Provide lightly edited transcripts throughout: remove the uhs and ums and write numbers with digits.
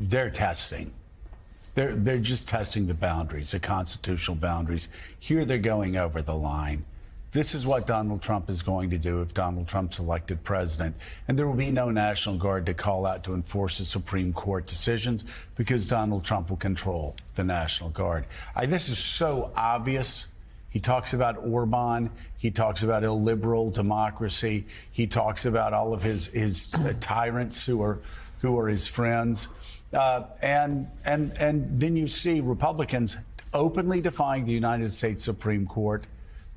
They're testing. They're just testing the boundaries, the constitutional boundaries. Here they're going over the line. This is what Donald Trump is going to do if Donald Trump's elected president. And there will be no National Guard to call out to enforce the Supreme Court decisions because Donald Trump will control the National Guard. This is so obvious. He talks about Orban. He talks about illiberal democracy. He talks about all of his tyrants who are his friends. And then you see Republicans openly defying the United States Supreme Court.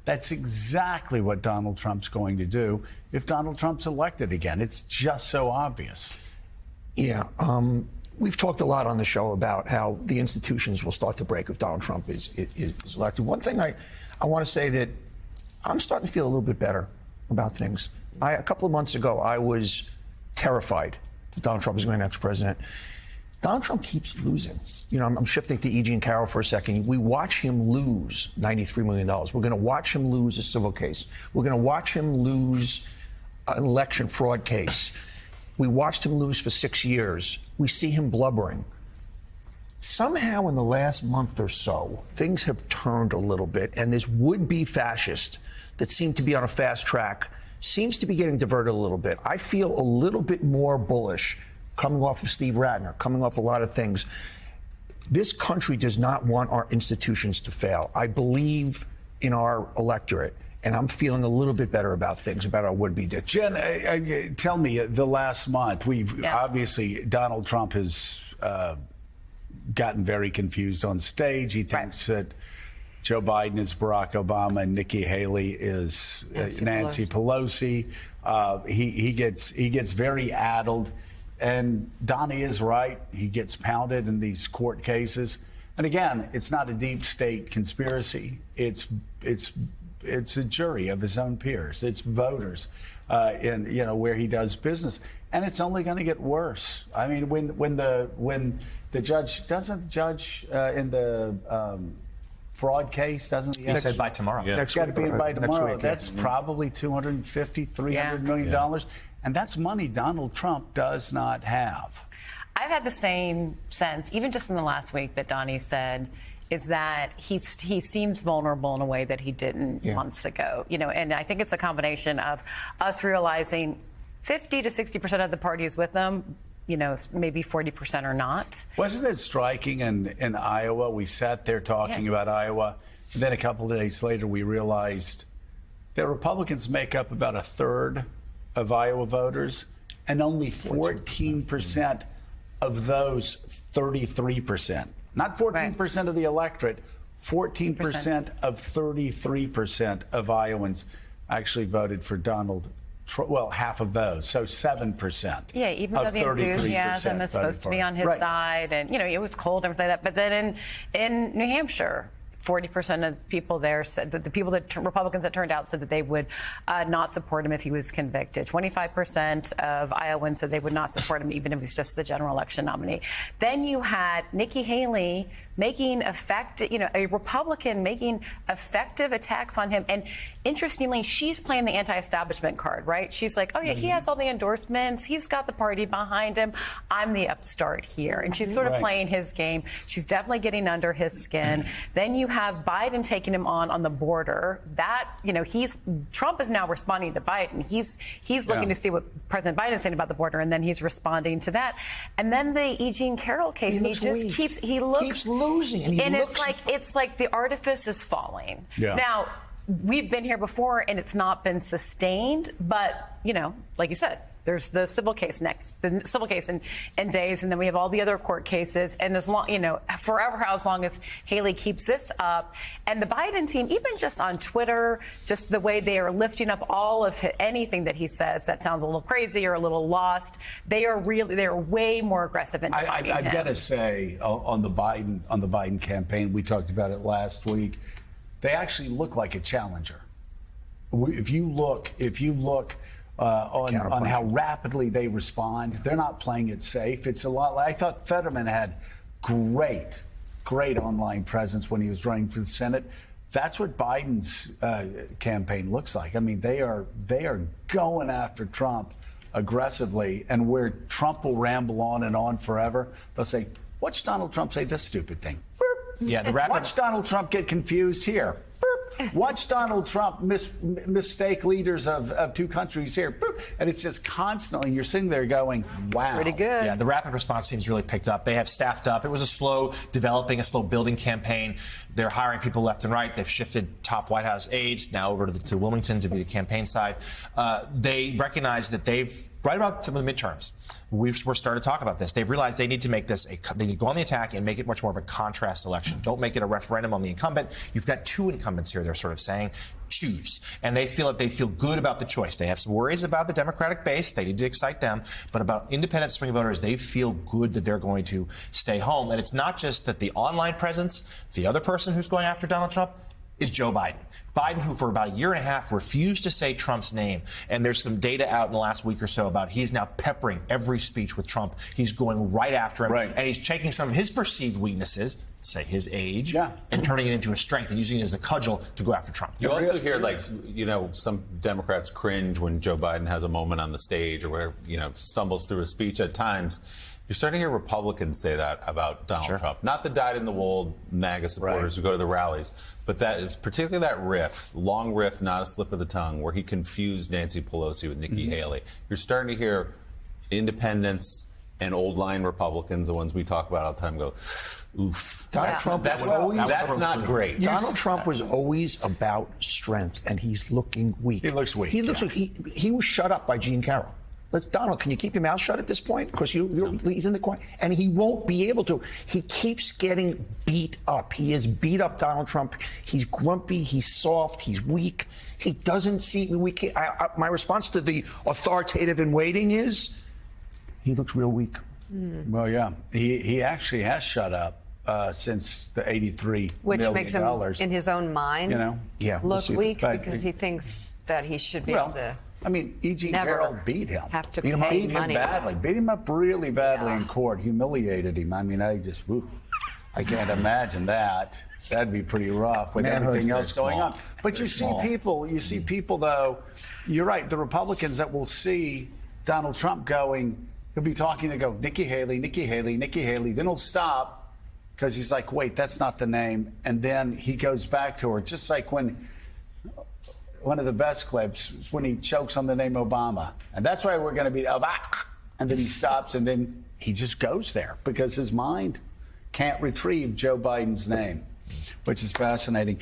That's exactly what Donald Trump's going to do if Donald Trump's elected again. It's just so obvious. Yeah. We've talked a lot on the show about how the institutions will start to break if Donald Trump is elected. One thing I want to say that I'm starting to feel a little bit better about things. A couple of months ago, I was terrified that Donald Trump was going to be the next president. Donald Trump keeps losing. You know, I'm shifting to E. Jean Carroll for a second. We watch him lose $93 million. We're going to watch him lose a civil case. We're going to watch him lose an election fraud case. We watched him lose for 6 years. We see him blubbering. Somehow in the last month or so, things have turned a little bit, and this would-be fascist that seemed to be on a fast track seems to be getting diverted a little bit. I feel a little bit more bullish coming off of Steve Ratner, coming off a lot of things. This country does not want our institutions to fail. I believe in our electorate, and I'm feeling a little bit better about things, about our would-be dictator. Jen, tell me, the last month, obviously, Donald Trump has gotten very confused on stage. He thinks that Joe Biden is Barack Obama and Nikki Haley is Nancy Pelosi. He gets very addled. And Donnie is right. He gets pounded in these court cases. And again, it's not a deep state conspiracy. It's a jury of his own peers. It's voters where he does business. And it's only going to get worse. I mean, when the judge in the fraud case, doesn't he? He said by tomorrow. Yeah. It's got to be by tomorrow. That's probably $250–300 million. And that's money Donald Trump does not have. I've had the same sense, even just in the last week, that Donnie said is that he seems vulnerable in a way that he didn't months ago. You know, and I think it's a combination of us realizing 50 to 60% of the party is with him. You know, maybe 40% are not. Wasn't it striking in Iowa? We sat there talking about Iowa, and then a couple of days later we realized that Republicans make up about a third of Iowa voters, and only 14% of those 33%. Not 14% of the electorate, 14% of 33% of Iowans actually voted for Donald Trump. Well, half of those, so 7%. Yeah, even though the enthusiasm is supposed to be on his side, and you know it was cold and everything like that. But then in New Hampshire, 40% of people there said that the people that Republicans that turned out said that they would not support him if he was convicted. 25% of Iowans said they would not support him even if he's just the general election nominee. Then you had Nikki Haley making a Republican making effective attacks on him. And interestingly, she's playing the anti-establishment card, right? She's like, oh yeah, he has all the endorsements. He's got the party behind him. I'm the upstart here. And she's sort of playing his game. She's definitely getting under his skin. Then you have Biden taking him on the border. That, you know, Trump is now responding to Biden. He's looking to see what President Biden is saying about the border, and then he's responding to that. And then the E. Jean Carroll case, he keeps losing, and it's like the artifice is falling. Yeah. Now, we've been here before, and it's not been sustained. But you know, like you said, there's the civil case in days, and then we have all the other court cases. And as long, forever, as long as Haley keeps this up, and the Biden team, even just on Twitter, just the way they are lifting up all of anything that he says that sounds a little crazy or a little lost, they are way more aggressive in defending him. I've got to say, on the Biden campaign, we talked about it last week. They actually look like a challenger. If you look on how rapidly they respond, they're not playing it safe. It's a lot. I thought Fetterman had great online presence when he was running for the Senate. That's what Biden's campaign looks like. I mean, they are going after Trump aggressively, and where Trump will ramble on and on forever, they'll say, watch Donald Trump say this stupid thing. Boop. Yeah, Watch Donald Trump get confused here. Boop. Watch Donald Trump mistake leaders of two countries here. Boop. And it's just constantly, you're sitting there going, wow. Pretty good. Yeah, the rapid response team's really picked up. They have staffed up. It was a slow building campaign. They're hiring people left and right. They've shifted top White House aides now over to Wilmington to be the campaign side. They recognize that right about some of the midterms, we're starting to talk about this. They've realized they need to make this they need to go on the attack and make it much more of a contrast election. Don't make it a referendum on the incumbent. You've got two incumbents here, they're sort of saying. Choose. And they feel good about the choice. They have some worries about the Democratic base. They need to excite them. But about independent swing voters, they feel good that they're going to stay home. And it's not just that the online presence, the other person who's going after Donald Trump is Joe Biden. Biden, who for about a year and a half refused to say Trump's name. And there's some data out in the last week or so about he's now peppering every speech with Trump. He's going right after him. Right. And he's taking some of his perceived weaknesses, say his age, and turning it into a strength and using it as a cudgel to go after Trump. You also hear, some Democrats cringe when Joe Biden has a moment on the stage or where, stumbles through a speech at times. You're starting to hear Republicans say that about Donald Trump. Not the dyed-in-the-wool MAGA supporters who go to the rallies, but that is particularly that riff, long riff, not a slip of the tongue, where he confused Nancy Pelosi with Nikki Haley. You're starting to hear independents and old-line Republicans, the ones we talk about all the time, go, oof. Donald Trump that's not great. Donald Trump was always about strength, and he's looking weak. He looks weak. He looks like he was shut up by Gene Carroll. Donald, can you keep your mouth shut at this point? Because he's in the corner. And he won't be able to. He keeps getting beat up. He has beat up Donald Trump. He's grumpy. He's soft. He's weak. He doesn't see. My response to the authoritative in waiting is he looks real weak. Well, yeah. He actually has shut up since the $83 Which million. makes him, in his own mind, look weak because he thinks that he should be able to. I mean, E.G. Carroll beat him. Have to beat him pay beat money. him badly. Beat him up really badly in court. Humiliated him. I mean, I can't imagine that. That'd be pretty rough with everything else going on. But you see people, though, you're right, the Republicans that will see Donald Trump going, he'll be talking, they go, Nikki Haley, Nikki Haley, Nikki Haley. Then he'll stop because he's like, wait, that's not the name. And then he goes back to her, just like when one of the best clips is when he chokes on the name Obama. And that's why we're going to be Obama. And then he stops and then he just goes there because his mind can't retrieve Joe Biden's name, which is fascinating.